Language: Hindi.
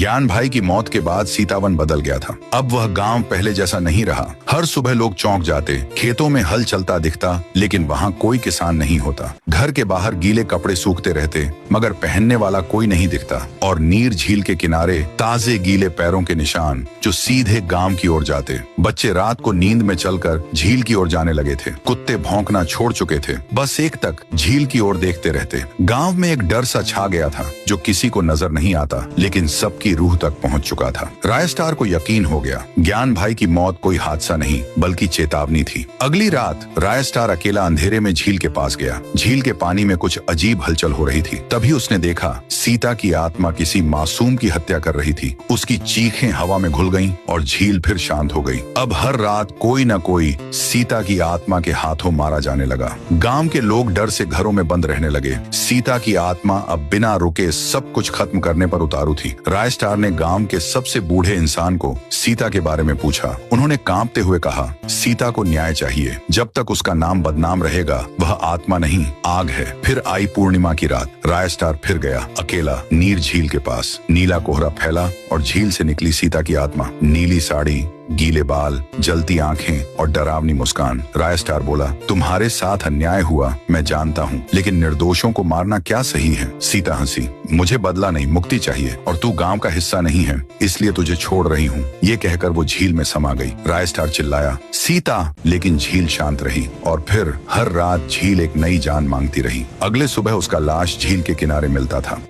ज्ञान भाई की मौत के बाद सीतावन बदल गया था। अब वह गांव पहले जैसा नहीं रहा। हर सुबह लोग चौंक जाते, खेतों में हल चलता दिखता, लेकिन वहाँ कोई किसान नहीं होता। घर के बाहर गीले कपड़े सूखते रहते, मगर पहनने वाला कोई नहीं दिखता। और नीर झील के किनारे ताजे गीले पैरों के निशान जो सीधे गांव की ओर जाते। बच्चे रात को नींद में चलकर झील की ओर जाने लगे थे। कुत्ते भौंकना छोड़ चुके थे, बस एक तक झील की ओर देखते रहते। गांव में एक डर सा छा गया था जो किसी को नजर नहीं आता, लेकिन सबकी रूह तक पहुंच चुका था। रायस्टार को यकीन हो गया, ज्ञान भाई की मौत कोई हादसा नहीं बल्कि चेतावनी थी। अगली रात रायस्टार अकेला अंधेरे में झील के पास गया। झील के पानी में कुछ अजीब हलचल हो रही थी। तभी उसने देखा सीता की आत्मा किसी मासूम की हत्या कर रही थी। उसकी चीखें हवा में घुल गईं और झील फिर शांत हो गई। अब हर रात कोई न कोई सीता की आत्मा के हाथों मारा जाने लगा। गांव के लोग डर से घरों में बंद रहने लगे। सीता की आत्मा अब बिना रुके सब कुछ खत्म करने पर उतारू थी। रायस्टार ने गांव के सबसे बूढ़े इंसान को सीता के बारे में पूछा। उन्होंने कांपते हुए कहा, सीता को न्याय चाहिए। जब तक उसका नाम बदनाम रहेगा वह आत्मा नहीं आग है। फिर आई पूर्णिमा की रात। रायस्टार फिर गया अकेला नीर झील के पास। नीला कोहरा फैला और झील से निकली सीता की आत्मा। नीली साड़ी, गीले बाल, जलती आंखें और डरावनी मुस्कान। रायस्टार बोला, तुम्हारे साथ अन्याय हुआ मैं जानता हूँ, लेकिन निर्दोषों को मारना क्या सही है? सीता हंसी, मुझे बदला नहीं मुक्ति चाहिए, और तू गांव का हिस्सा नहीं है इसलिए तुझे छोड़ रही हूँ। ये कहकर वो झील में समा गई। रायस्टार चिल्लाया, सीता, लेकिन झील शांत रही। और फिर हर रात झील एक नई जान मांगती रही। अगले सुबह उसका लाश झील के किनारे मिलता था।